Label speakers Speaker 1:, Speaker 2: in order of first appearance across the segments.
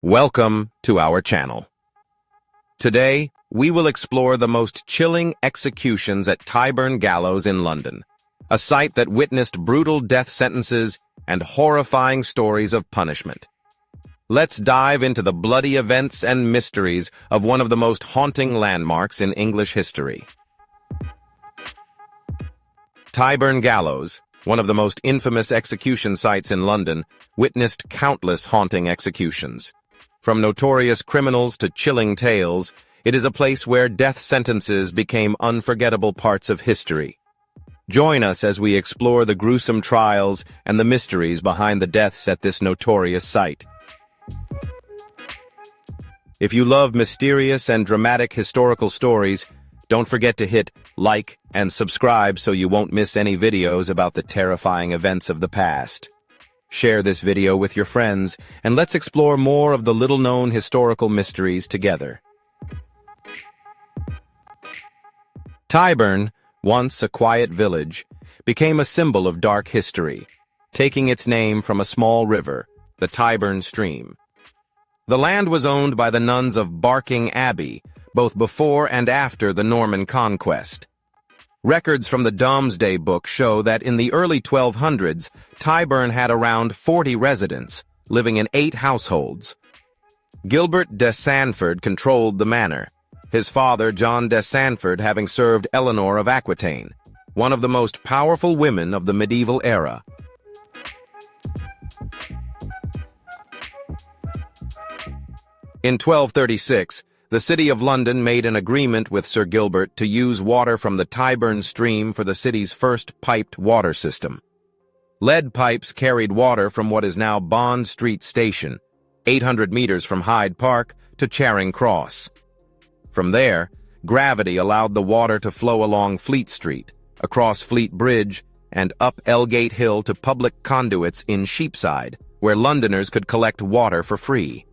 Speaker 1: Welcome to our channel. Today, we will explore the most chilling executions at Tyburn Gallows in London, a site that witnessed brutal death sentences and horrifying stories of punishment. Let's dive into the bloody events and mysteries of one of the most haunting landmarks in English history. Tyburn Gallows, one of the most infamous execution sites in London, witnessed countless haunting executions. From notorious criminals to chilling tales, it is a place where death sentences became unforgettable parts of history. Join us as we explore the gruesome trials and the mysteries behind the deaths at this notorious site. If you love mysterious and dramatic historical stories, don't forget to hit like and subscribe so you won't miss any videos about the terrifying events of the past. Share this video with your friends, and let's explore more of the little-known historical mysteries together. Tyburn, once a quiet village, became a symbol of dark history, taking its name from a small river, the Tyburn Stream. The land was owned by the nuns of Barking Abbey, both before and after the Norman conquest. Records from the Domesday Book show that in the early 1200s, Tyburn had around 40 residents, living in 8 households. Gilbert de Sandford controlled the manor, his father John de Sandford having served Eleanor of Aquitaine, one of the most powerful women of the medieval era. In 1236, the City of London made an agreement with Sir Gilbert to use water from the Tyburn Stream for the city's first piped water system. Lead pipes carried water from what is now Bond Street Station, 800 meters from Hyde Park to Charing Cross. From there, gravity allowed the water to flow along Fleet Street, across Fleet Bridge, and up Elgate Hill to public conduits in Sheepside, where Londoners could collect water for free.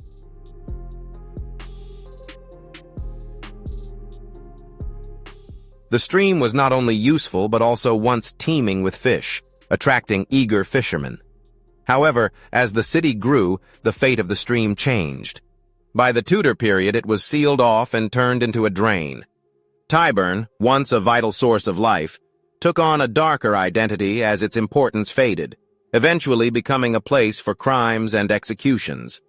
Speaker 1: The stream was not only useful but also once teeming with fish, attracting eager fishermen. However, as the city grew, the fate of the stream changed. By the Tudor period, it was sealed off and turned into a drain. Tyburn, once a vital source of life, took on a darker identity as its importance faded, eventually becoming a place for crimes and executions.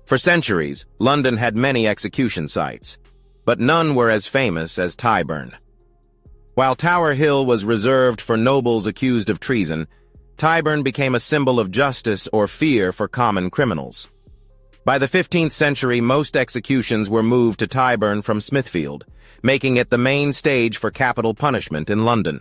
Speaker 1: For centuries, London had many execution sites, but none were as famous as Tyburn. While Tower Hill was reserved for nobles accused of treason, Tyburn became a symbol of justice or fear for common criminals. By the 15th century, most executions were moved to Tyburn from Smithfield, making it the main stage for capital punishment in London.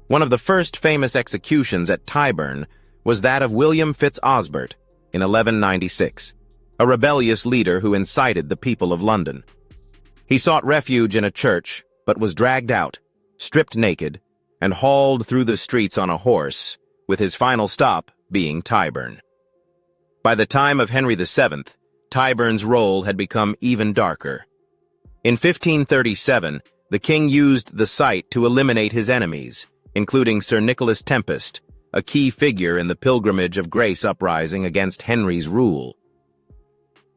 Speaker 1: One of the first famous executions at Tyburn was that of William Fitz-Osbert in 1196, a rebellious leader who incited the people of London. He sought refuge in a church, but was dragged out, stripped naked, and hauled through the streets on a horse, with his final stop being Tyburn. By the time of Henry VII, Tyburn's role had become even darker. In 1537, the king used the site to eliminate his enemies, including Sir Nicholas Tempest, a key figure in the Pilgrimage of Grace uprising against Henry's rule.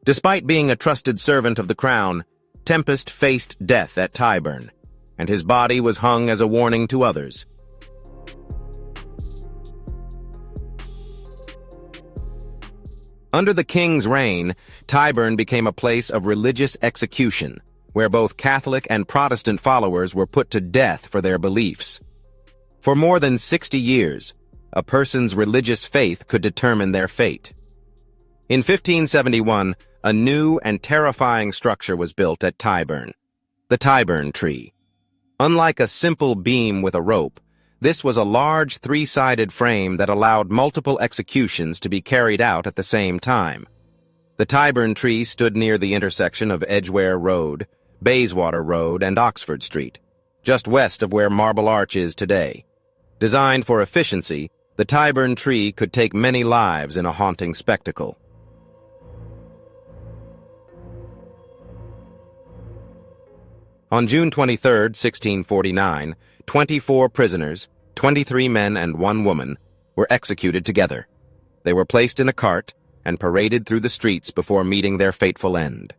Speaker 1: Despite being a trusted servant of the crown, Tempest faced death at Tyburn, and his body was hung as a warning to others. Under the king's reign, Tyburn became a place of religious execution, where both Catholic and Protestant followers were put to death for their beliefs. For more than 60 years, a person's religious faith could determine their fate. In 1571, a new and terrifying structure was built at Tyburn, the Tyburn Tree. Unlike a simple beam with a rope, this was a large three-sided frame that allowed multiple executions to be carried out at the same time. The Tyburn Tree stood near the intersection of Edgware Road, Bayswater Road, and Oxford Street, just west of where Marble Arch is today. Designed for efficiency, the Tyburn Tree could take many lives in a haunting spectacle. On June 23, 1649, 24 prisoners, 23 men and 1 woman, were executed together. They were placed in a cart and paraded through the streets before meeting their fateful end.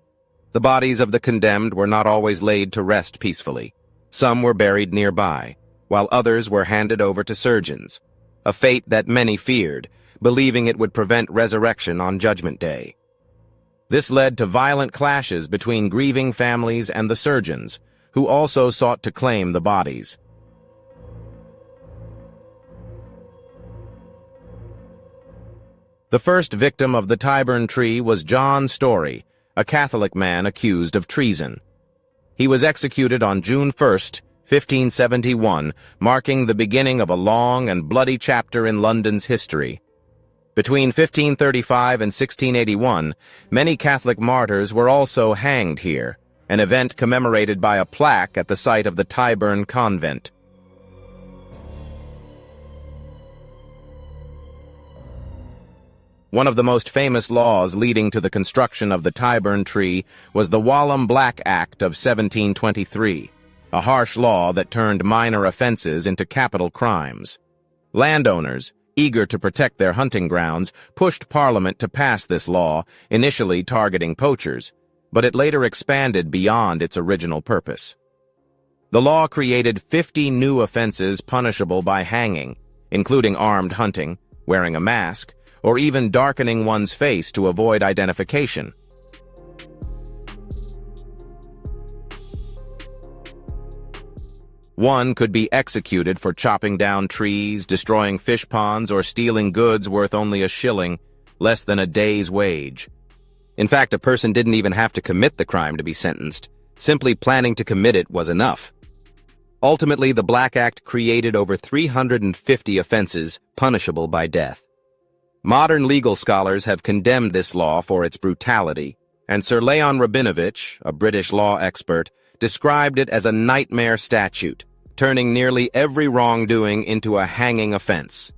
Speaker 1: The bodies of the condemned were not always laid to rest peacefully. Some were buried nearby, while others were handed over to surgeons, a fate that many feared, believing it would prevent resurrection on Judgment Day. This led to violent clashes between grieving families and the surgeons, who also sought to claim the bodies. The first victim of the Tyburn Tree was John Story, a Catholic man accused of treason. He was executed on June 1, 1571, marking the beginning of a long and bloody chapter in London's history. Between 1535 and 1681, many Catholic martyrs were also hanged here, an event commemorated by a plaque at the site of the Tyburn convent. One of the most famous laws leading to the construction of the Tyburn Tree was the Walham Black Act of 1723, a harsh law that turned minor offenses into capital crimes. Landowners, eager to protect their hunting grounds, pushed Parliament to pass this law, initially targeting poachers, but it later expanded beyond its original purpose. The law created 50 new offenses punishable by hanging, including armed hunting, wearing a mask, or even darkening one's face to avoid identification. One could be executed for chopping down trees, destroying fish ponds, or stealing goods worth only a shilling, less than a day's wage. In fact, a person didn't even have to commit the crime to be sentenced. Simply planning to commit it was enough. Ultimately, the Black Act created over 350 offenses punishable by death. Modern legal scholars have condemned this law for its brutality, and Sir Leon Rabinovich, a British law expert, described it as a nightmare statute, turning nearly every wrongdoing into a hanging offense.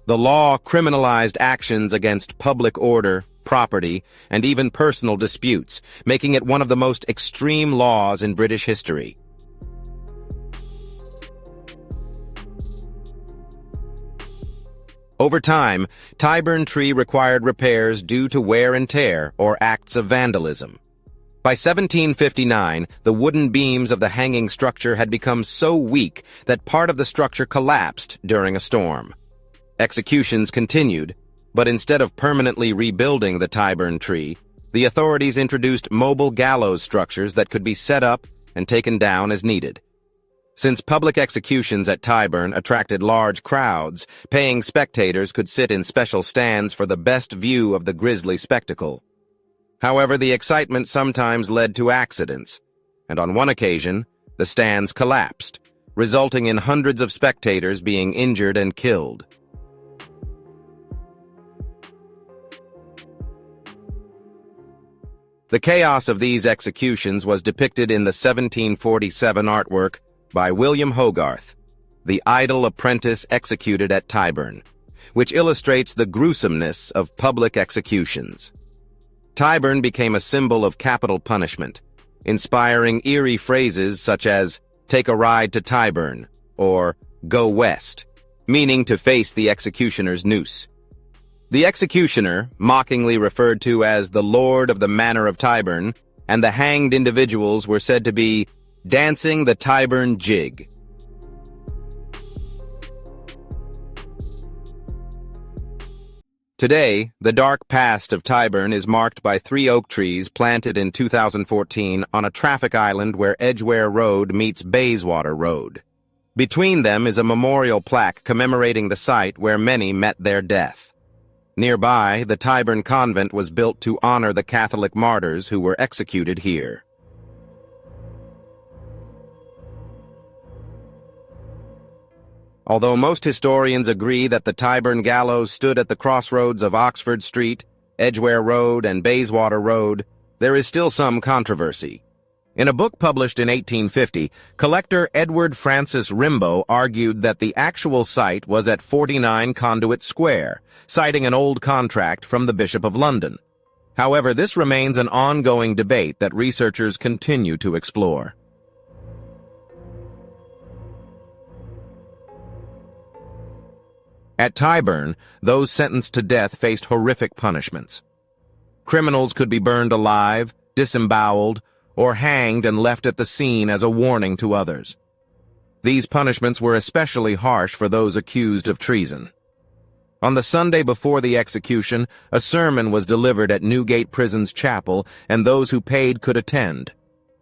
Speaker 1: The law criminalized actions against public order, property, and even personal disputes, making it one of the most extreme laws in British history. Over time, Tyburn Tree required repairs due to wear and tear or acts of vandalism. By 1759, the wooden beams of the hanging structure had become so weak that part of the structure collapsed during a storm. Executions continued, but instead of permanently rebuilding the Tyburn Tree, the authorities introduced mobile gallows structures that could be set up and taken down as needed. Since public executions at Tyburn attracted large crowds, paying spectators could sit in special stands for the best view of the grisly spectacle. However, the excitement sometimes led to accidents, and on one occasion, the stands collapsed, resulting in hundreds of spectators being injured and killed. The chaos of these executions was depicted in the 1747 artwork by William Hogarth, The Idle Apprentice Executed at Tyburn, which illustrates the gruesomeness of public executions. Tyburn became a symbol of capital punishment, inspiring eerie phrases such as, "Take a ride to Tyburn," or "Go west," meaning to face the executioner's noose. The executioner, mockingly referred to as the Lord of the Manor of Tyburn, and the hanged individuals were said to be dancing the Tyburn jig. Today, the dark past of Tyburn is marked by 3 oak trees planted in 2014 on a traffic island where Edgware Road meets Bayswater Road. Between them is a memorial plaque commemorating the site where many met their death. Nearby, the Tyburn convent was built to honor the Catholic martyrs who were executed here. Although most historians agree that the Tyburn Gallows stood at the crossroads of Oxford Street, Edgware Road, and Bayswater Road, there is still some controversy. In a book published in 1850, collector Edward Francis Rimbaud argued that the actual site was at 49 Conduit Square, citing an old contract from the Bishop of London. However, this remains an ongoing debate that researchers continue to explore. At Tyburn, those sentenced to death faced horrific punishments. Criminals could be burned alive, disemboweled, or hanged and left at the scene as a warning to others. These punishments were especially harsh for those accused of treason. On the Sunday before the execution, a sermon was delivered at Newgate Prison's chapel, and those who paid could attend.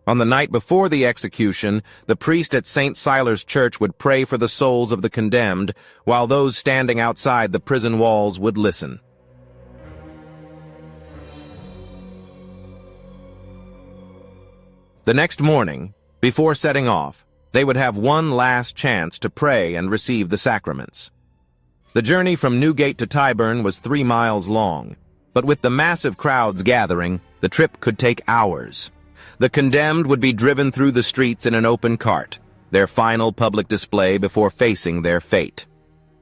Speaker 1: On the night before the execution, the priest at St. Siler's Church would pray for the souls of the condemned, while those standing outside the prison walls would listen. The next morning, before setting off, they would have one last chance to pray and receive the sacraments. The journey from Newgate to Tyburn was 3 miles long, but with the massive crowds gathering, the trip could take hours. The condemned would be driven through the streets in an open cart, their final public display before facing their fate.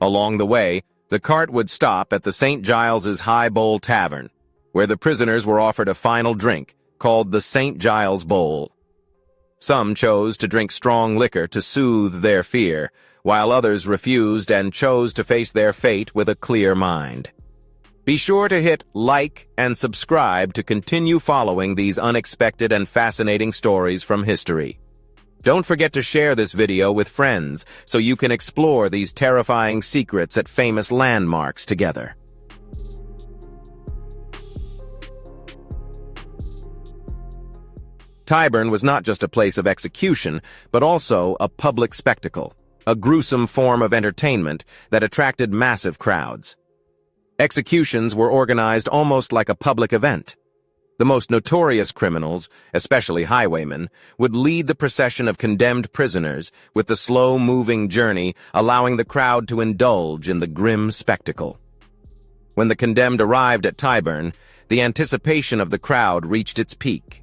Speaker 1: Along the way, the cart would stop at the St. Giles's High Bowl Tavern, where the prisoners were offered a final drink called the St. Giles Bowl. Some chose to drink strong liquor to soothe their fear, while others refused and chose to face their fate with a clear mind. Be sure to hit like and subscribe to continue following these unexpected and fascinating stories from history. Don't forget to share this video with friends so you can explore these terrifying secrets at famous landmarks together. Tyburn was not just a place of execution, but also a public spectacle, a gruesome form of entertainment that attracted massive crowds. Executions were organized almost like a public event. The most notorious criminals, especially highwaymen, would lead the procession of condemned prisoners with the slow-moving journey, allowing the crowd to indulge in the grim spectacle. When the condemned arrived at Tyburn, the anticipation of the crowd reached its peak.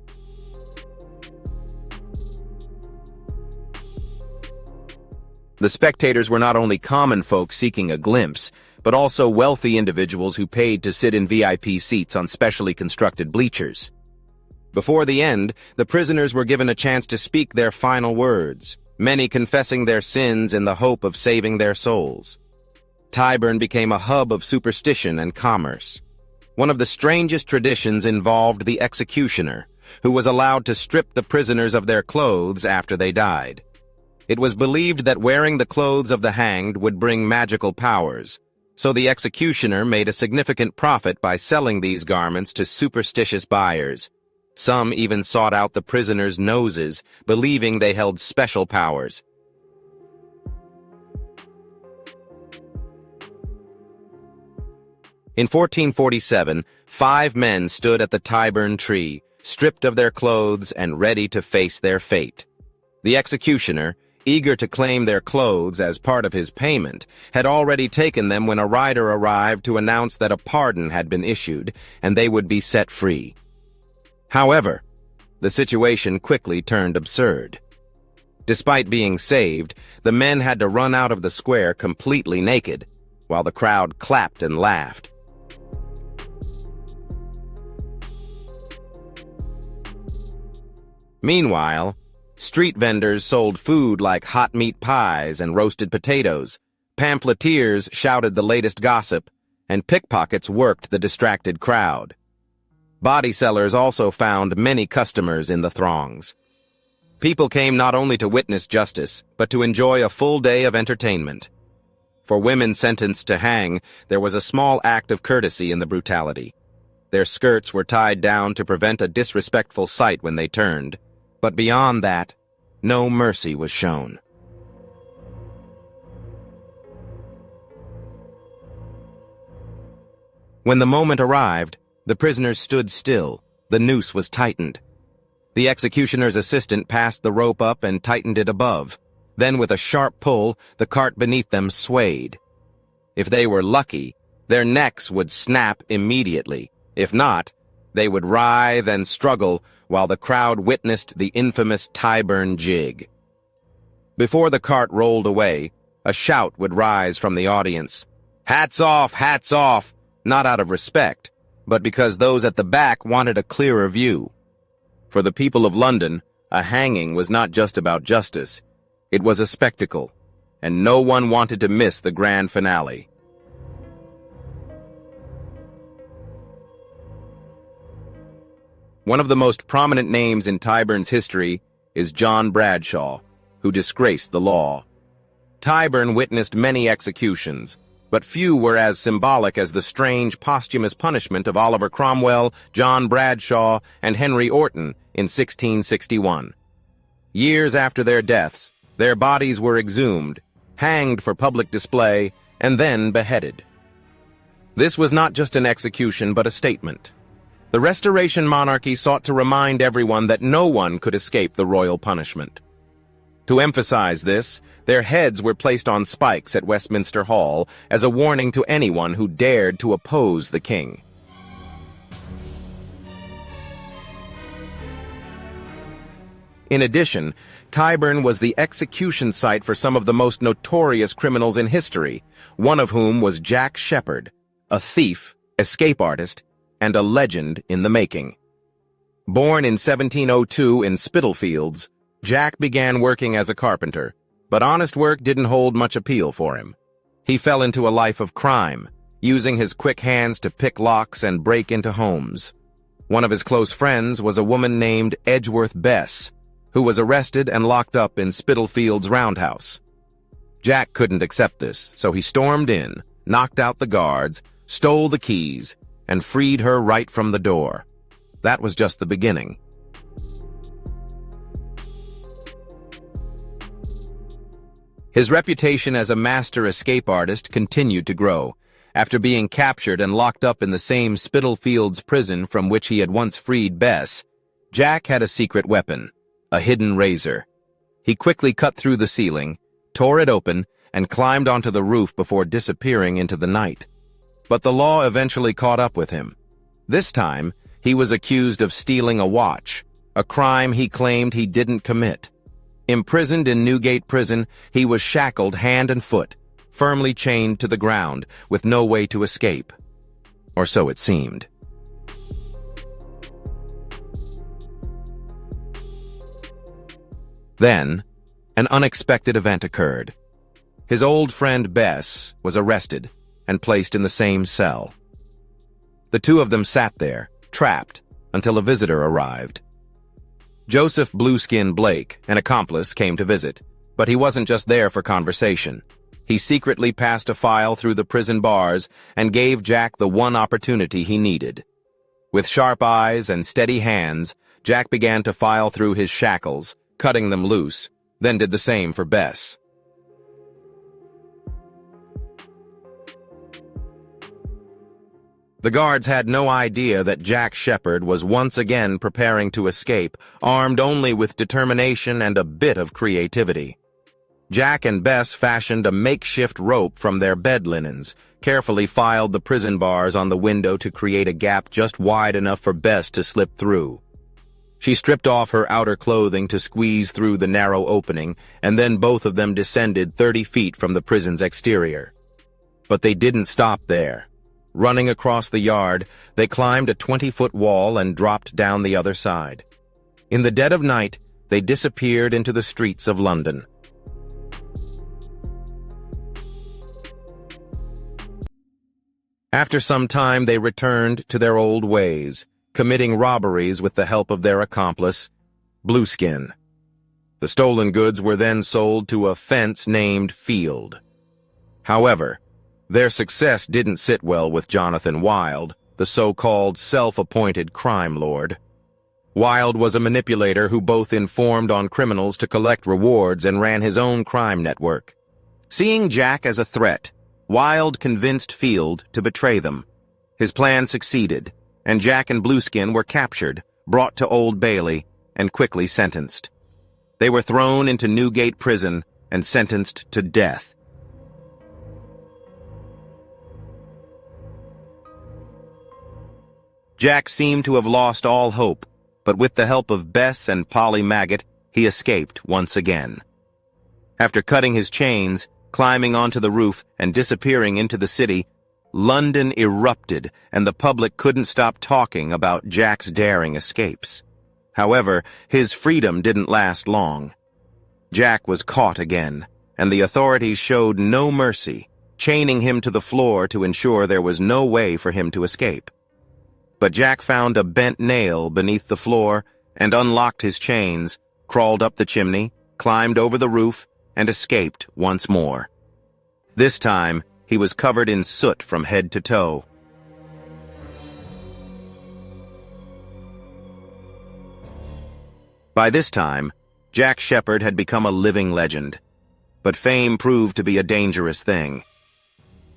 Speaker 1: The spectators were not only common folk seeking a glimpse, but also wealthy individuals who paid to sit in VIP seats on specially constructed bleachers. Before the end, the prisoners were given a chance to speak their final words, many confessing their sins in the hope of saving their souls. Tyburn became a hub of superstition and commerce. One of the strangest traditions involved the executioner, who was allowed to strip the prisoners of their clothes after they died. It was believed that wearing the clothes of the hanged would bring magical powers, so the executioner made a significant profit by selling these garments to superstitious buyers. Some even sought out the prisoners' noses, believing they held special powers. In 1447, 5 men stood at the Tyburn Tree, stripped of their clothes and ready to face their fate. The executioner, eager to claim their clothes as part of his payment, had already taken them when a rider arrived to announce that a pardon had been issued and they would be set free. However, the situation quickly turned absurd. Despite being saved, the men had to run out of the square completely naked, while the crowd clapped and laughed. Meanwhile, street vendors sold food like hot meat pies and roasted potatoes, pamphleteers shouted the latest gossip, and pickpockets worked the distracted crowd. Body sellers also found many customers in the throngs. People came not only to witness justice, but to enjoy a full day of entertainment. For women sentenced to hang, there was a small act of courtesy in the brutality. Their skirts were tied down to prevent a disrespectful sight when they turned. But beyond that, no mercy was shown. When the moment arrived, the prisoners stood still. The noose was tightened. The executioner's assistant passed the rope up and tightened it above. Then, with a sharp pull, the cart beneath them swayed. If they were lucky, their necks would snap immediately. If not, they would writhe and struggle while the crowd witnessed the infamous Tyburn jig. Before the cart rolled away, a shout would rise from the audience. "Hats off! Hats off!" Not out of respect, but because those at the back wanted a clearer view. For the people of London, a hanging was not just about justice. It was a spectacle, and no one wanted to miss the grand finale. One of the most prominent names in Tyburn's history is John Bradshaw, who disgraced the law. Tyburn witnessed many executions, but few were as symbolic as the strange posthumous punishment of Oliver Cromwell, John Bradshaw, and Henry Orton in 1661. Years after their deaths, their bodies were exhumed, hanged for public display, and then beheaded. This was not just an execution but a statement. The Restoration monarchy sought to remind everyone that no one could escape the royal punishment. To emphasize this, their heads were placed on spikes at Westminster Hall as a warning to anyone who dared to oppose the king. In addition, Tyburn was the execution site for some of the most notorious criminals in history, one of whom was Jack Sheppard, a thief, escape artist, and a legend in the making. Born in 1702 in Spitalfields, Jack began working as a carpenter, but honest work didn't hold much appeal for him. He fell into a life of crime, using his quick hands to pick locks and break into homes. One of his close friends was a woman named Edgeworth Bess, who was arrested and locked up in Spitalfields roundhouse. Jack couldn't accept this, so he stormed in, knocked out the guards, stole the keys, and freed her right from the door. That was just the beginning. His reputation as a master escape artist continued to grow. After being captured and locked up in the same Spitalfields prison from which he had once freed Bess, Jack had a secret weapon, a hidden razor. He quickly cut through the ceiling, tore it open, and climbed onto the roof before disappearing into the night. But the law eventually caught up with him. This time, he was accused of stealing a watch, a crime he claimed he didn't commit. Imprisoned in Newgate Prison, he was shackled hand and foot, firmly chained to the ground, with no way to escape. Or so it seemed. Then, an unexpected event occurred. His old friend Bess was arrested and placed in the same cell. The two of them sat there, trapped, until a visitor arrived. Joseph Blueskin Blake, an accomplice, came to visit, but he wasn't just there for conversation. He secretly passed a file through the prison bars and gave Jack the one opportunity he needed. With sharp eyes and steady hands, Jack began to file through his shackles, cutting them loose, then did the same for Bess. The guards had no idea that Jack Sheppard was once again preparing to escape, armed only with determination and a bit of creativity. Jack and Bess fashioned a makeshift rope from their bed linens, carefully filed the prison bars on the window to create a gap just wide enough for Bess to slip through. She stripped off her outer clothing to squeeze through the narrow opening, and then both of them descended 30 feet from the prison's exterior. But they didn't stop there. Running across the yard, they climbed a 20-foot wall and dropped down the other side. In the dead of night, they disappeared into the streets of London. After some time, they returned to their old ways, committing robberies with the help of their accomplice, Blueskin. The stolen goods were then sold to a fence named Field. However, their success didn't sit well with Jonathan Wild, the so-called self-appointed crime lord. Wild was a manipulator who both informed on criminals to collect rewards and ran his own crime network. Seeing Jack as a threat, Wild convinced Field to betray them. His plan succeeded, and Jack and Blueskin were captured, brought to Old Bailey, and quickly sentenced. They were thrown into Newgate Prison and sentenced to death. Jack seemed to have lost all hope, but with the help of Bess and Polly Maggot, he escaped once again. After cutting his chains, climbing onto the roof, and disappearing into the city, London erupted, and the public couldn't stop talking about Jack's daring escapes. However, his freedom didn't last long. Jack was caught again, and the authorities showed no mercy, chaining him to the floor to ensure there was no way for him to escape. but Jack found a bent nail beneath the floor and unlocked his chains, crawled up the chimney, climbed over the roof, and escaped once more. This time, he was covered in soot from head to toe. By this time, Jack Sheppard had become a living legend, but fame proved to be a dangerous thing.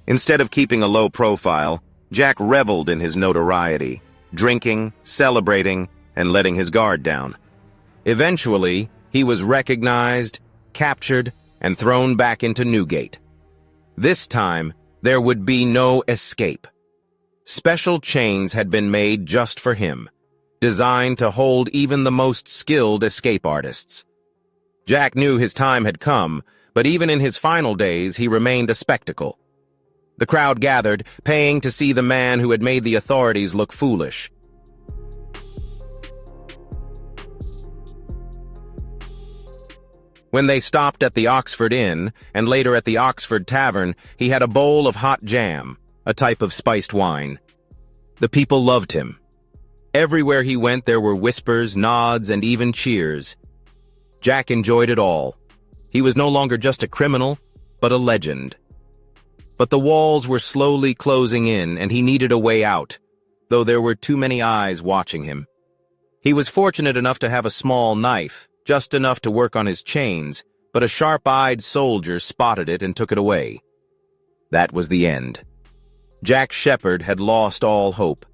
Speaker 1: Instead of keeping a low profile, Jack reveled in his notoriety, drinking, celebrating, and letting his guard down. Eventually, he was recognized, captured, and thrown back into Newgate. This time, there would be no escape. Special chains had been made just for him, designed to hold even the most skilled escape artists. Jack knew his time had come, but even in his final days, he remained a spectacle. The crowd gathered, paying to see the man who had made the authorities look foolish. When they stopped at the Oxford Inn, and later at the Oxford Tavern, he had a bowl of hot jam, a type of spiced wine. The people loved him. Everywhere he went there were whispers, nods, and even cheers. Jack enjoyed it all. He was no longer just a criminal, but a legend. But the walls were slowly closing in, and he needed a way out, though there were too many eyes watching him. He was fortunate enough to have a small knife, just enough to work on his chains, but a sharp-eyed soldier spotted it and took it away. That was the end. Jack Sheppard had lost all hope.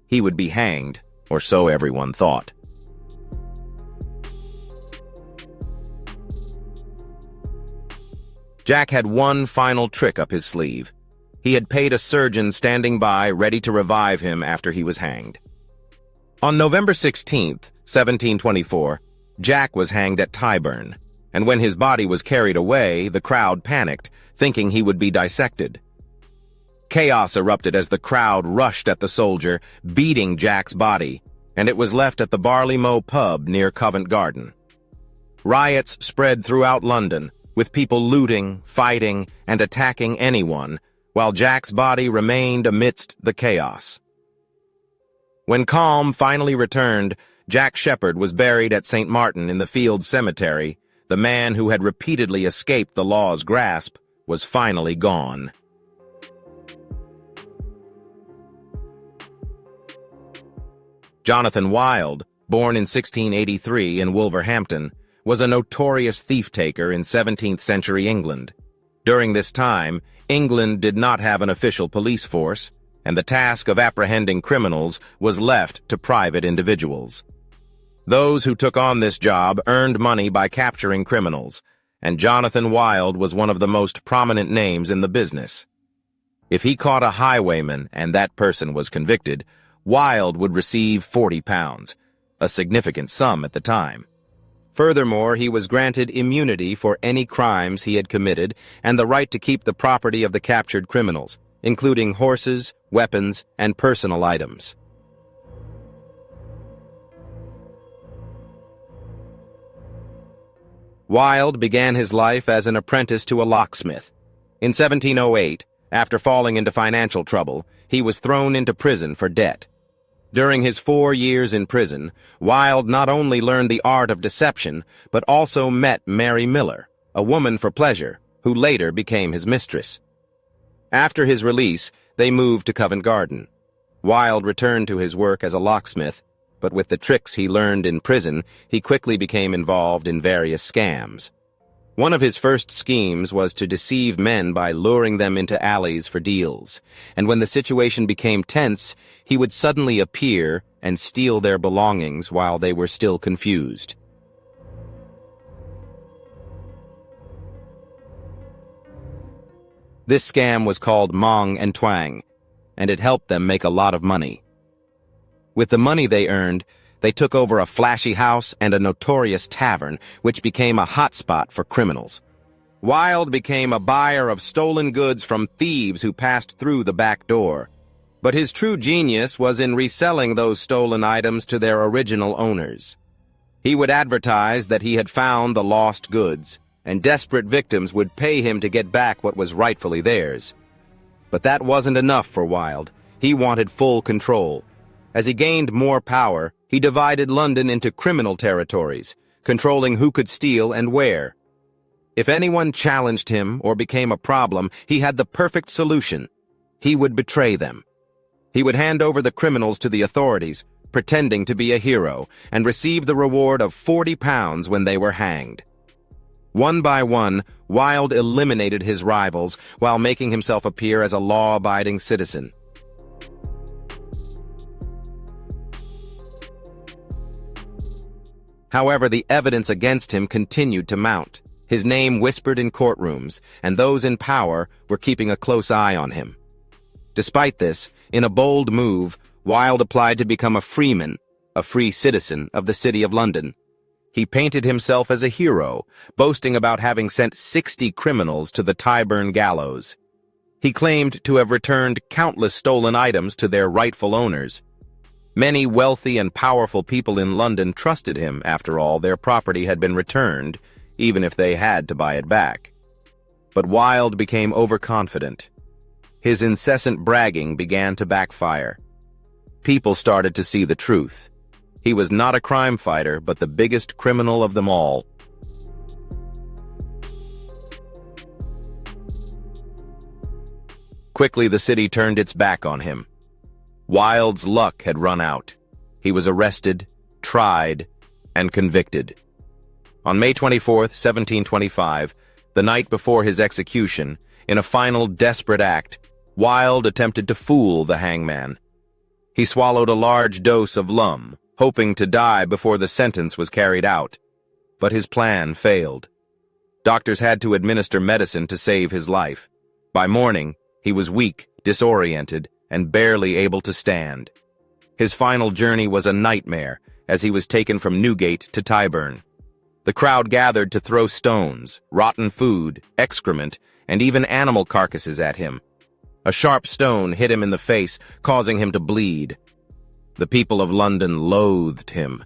Speaker 1: He would be hanged, or so everyone thought. Jack had one final trick up his sleeve. He had paid a surgeon standing by, ready to revive him after he was hanged. On November 16th, 1724, Jack was hanged at Tyburn, and when his body was carried away, the crowd panicked, thinking he would be dissected. Chaos erupted as the crowd rushed at the soldier, beating Jack's body, and it was left at the Barley Mow pub near Covent Garden. Riots spread throughout London, with people looting, fighting, and attacking anyone, while Jack's body remained amidst the chaos. When calm finally returned, Jack Sheppard was buried at St. Martin in the Fields Cemetery. The man who had repeatedly escaped the law's grasp was finally gone. Jonathan Wild, born in 1683 in Wolverhampton, was a notorious thief-taker in 17th-century England. During this time, England did not have an official police force, and the task of apprehending criminals was left to private individuals. Those who took on this job earned money by capturing criminals, and Jonathan Wild was one of the most prominent names in the business. If he caught a highwayman and that person was convicted, Wild would receive £40, a significant sum at the time. Furthermore, he was granted immunity for any crimes he had committed and the right to keep the property of the captured criminals, including horses, weapons, and personal items. Wild began his life as an apprentice to a locksmith. In 1708, after falling into financial trouble, he was thrown into prison for debt. During his 4 years in prison, Wild not only learned the art of deception, but also met Mary Miller, a woman for pleasure, who later became his mistress. After his release, they moved to Covent Garden. Wild returned to his work as a locksmith, but with the tricks he learned in prison, he quickly became involved in various scams. One of his first schemes was to deceive men by luring them into alleys for deals, and when the situation became tense, he would suddenly appear and steal their belongings while they were still confused. This scam was called Mong and Twang, and it helped them make a lot of money. With the money they earned, they took over a flashy house and a notorious tavern, which became a hotspot for criminals. Wild became a buyer of stolen goods from thieves who passed through the back door. But his true genius was in reselling those stolen items to their original owners. He would advertise that he had found the lost goods, and desperate victims would pay him to get back what was rightfully theirs. But that wasn't enough for Wild. He wanted full control. As he gained more power, he divided London into criminal territories, controlling who could steal and where. If anyone challenged him or became a problem, he had the perfect solution. He would betray them. He would hand over the criminals to the authorities, pretending to be a hero, and receive the reward of £40 when they were hanged. One by one, Wilde eliminated his rivals while making himself appear as a law-abiding citizen. However, the evidence against him continued to mount. His name whispered in courtrooms, and those in power were keeping a close eye on him. Despite this, in a bold move, Wilde applied to become a freeman, a free citizen of the City of London. He painted himself as a hero, boasting about having sent 60 criminals to the Tyburn Gallows. He claimed to have returned countless stolen items to their rightful owners. Many wealthy and powerful people in London trusted him. After all, their property had been returned, even if they had to buy it back. But Wilde became overconfident. His incessant bragging began to backfire. People started to see the truth. He was not a crime fighter, but the biggest criminal of them all. Quickly, the city turned its back on him. Wilde's luck had run out. He was arrested, tried, and convicted. On May 24, 1725, the night before his execution, in a final desperate act, Wilde attempted to fool the hangman. He swallowed a large dose of lum, hoping to die before the sentence was carried out. But his plan failed. Doctors had to administer medicine to save his life. By morning, he was weak, disoriented, and barely able to stand. His final journey was a nightmare, as he was taken from Newgate to Tyburn. The crowd gathered to throw stones, rotten food, excrement, and even animal carcasses at him. A sharp stone hit him in the face, causing him to bleed. The people of London loathed him.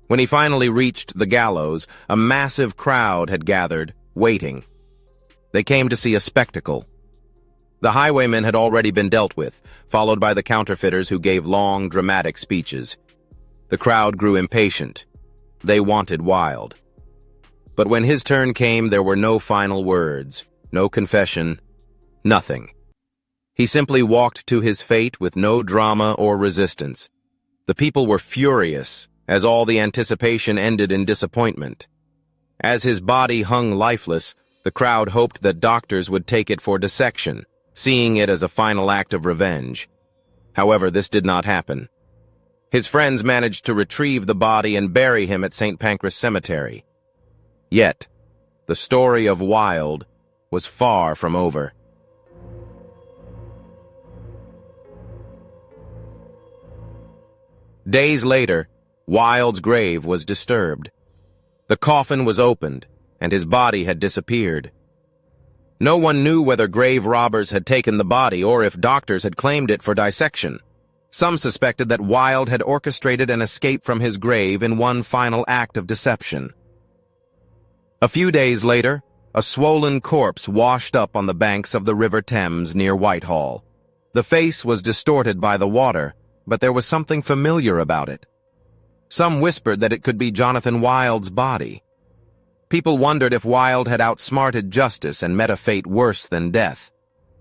Speaker 1: When he finally reached the gallows, a massive crowd had gathered, waiting. They came to see a spectacle. The highwaymen had already been dealt with, followed by the counterfeiters who gave long, dramatic speeches. The crowd grew impatient. They wanted Wilde. But when his turn came, there were no final words, no confession, nothing. He simply walked to his fate with no drama or resistance. The people were furious, as all the anticipation ended in disappointment. As his body hung lifeless, the crowd hoped that doctors would take it for dissection, seeing it as a final act of revenge. However, this did not happen. His friends managed to retrieve the body and bury him at St. Pancras Cemetery. Yet, the story of Wilde was far from over. Days later, Wilde's grave was disturbed. The coffin was opened, and his body had disappeared. No one knew whether grave robbers had taken the body or if doctors had claimed it for dissection. Some suspected that Wilde had orchestrated an escape from his grave in one final act of deception. A few days later, a swollen corpse washed up on the banks of the River Thames near Whitehall. The face was distorted by the water, but there was something familiar about it. Some whispered that it could be Jonathan Wilde's body. People wondered if Wilde had outsmarted justice and met a fate worse than death,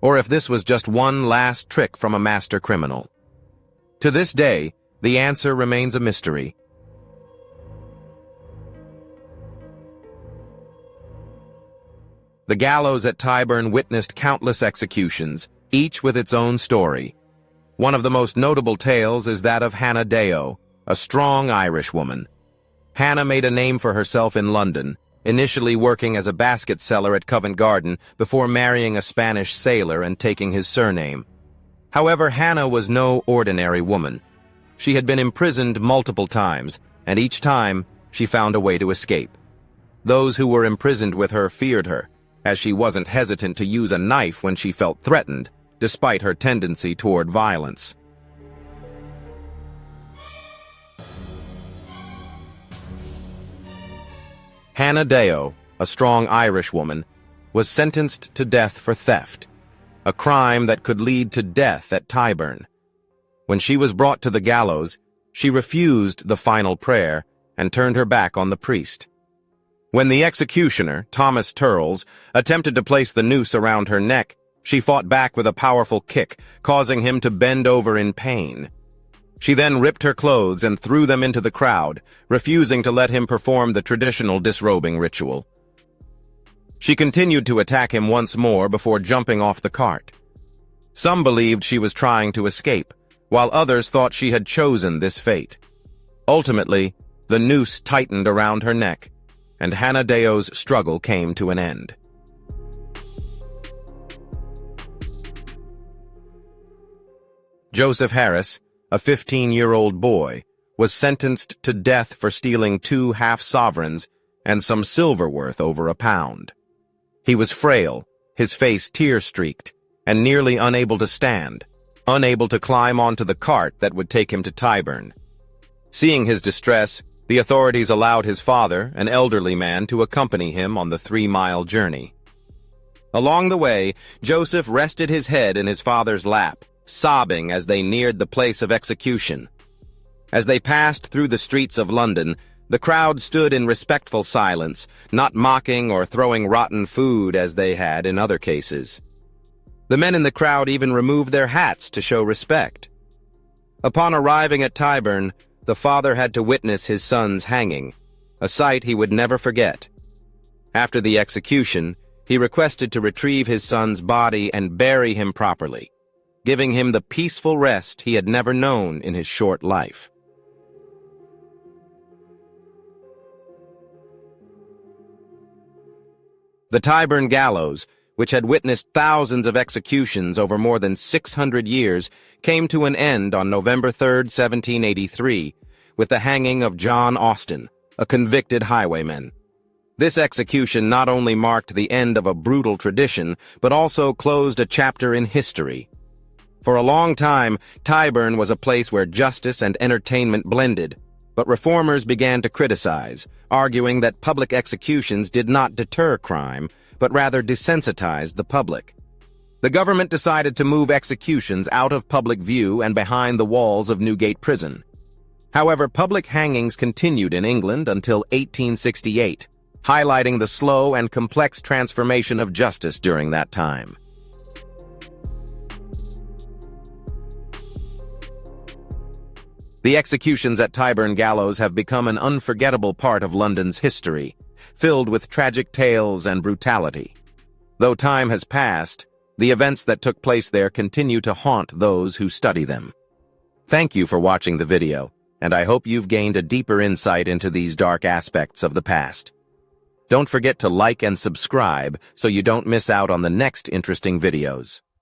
Speaker 1: or if this was just one last trick from a master criminal. To this day, the answer remains a mystery. The gallows at Tyburn witnessed countless executions, each with its own story. One of the most notable tales is that of Hannah Deo, a strong Irish woman. Hannah made a name for herself in London, initially working as a basket seller at Covent Garden before marrying a Spanish sailor and taking his surname. However, Hannah was no ordinary woman. She had been imprisoned multiple times, and each time she found a way to escape. Those who were imprisoned with her feared her, as she wasn't hesitant to use a knife when she felt threatened, despite her tendency toward violence. Hannah Deo, a strong Irish woman, was sentenced to death for theft, a crime that could lead to death at Tyburn. When she was brought to the gallows, she refused the final prayer and turned her back on the priest. When the executioner, Thomas Turles, attempted to place the noose around her neck, she fought back with a powerful kick, causing him to bend over in pain. She then ripped her clothes and threw them into the crowd, refusing to let him perform the traditional disrobing ritual. She continued to attack him once more before jumping off the cart. Some believed she was trying to escape, while others thought she had chosen this fate. Ultimately, the noose tightened around her neck, and Hannah Deo's struggle came to an end. Joseph Harris, a 15-year-old boy, was sentenced to death for stealing 2 half-sovereigns and some silver worth over £1. He was frail, his face tear-streaked, and nearly unable to stand, unable to climb onto the cart that would take him to Tyburn. Seeing his distress, the authorities allowed his father, an elderly man, to accompany him on the 3-mile journey. Along the way, Joseph rested his head in his father's lap, sobbing as they neared the place of execution. As they passed through the streets of London, the crowd stood in respectful silence, not mocking or throwing rotten food as they had in other cases. The men in the crowd even removed their hats to show respect. Upon arriving at Tyburn, the father had to witness his son's hanging, a sight he would never forget. After the execution, he requested to retrieve his son's body and bury him properly, giving him the peaceful rest he had never known in his short life. The Tyburn Gallows, which had witnessed thousands of executions over more than 600 years, came to an end on November 3, 1783, with the hanging of John Austin, a convicted highwayman. This execution not only marked the end of a brutal tradition, but also closed a chapter in history. For a long time, Tyburn was a place where justice and entertainment blended, but reformers began to criticize, arguing that public executions did not deter crime, but rather desensitized the public. The government decided to move executions out of public view and behind the walls of Newgate Prison. However, public hangings continued in England until 1868, highlighting the slow and complex transformation of justice during that time. The executions at Tyburn Gallows have become an unforgettable part of London's history, filled with tragic tales and brutality. Though time has passed, the events that took place there continue to haunt those who study them. Thank you for watching the video, and I hope you've gained a deeper insight into these dark aspects of the past. Don't forget to like and subscribe so you don't miss out on the next interesting videos.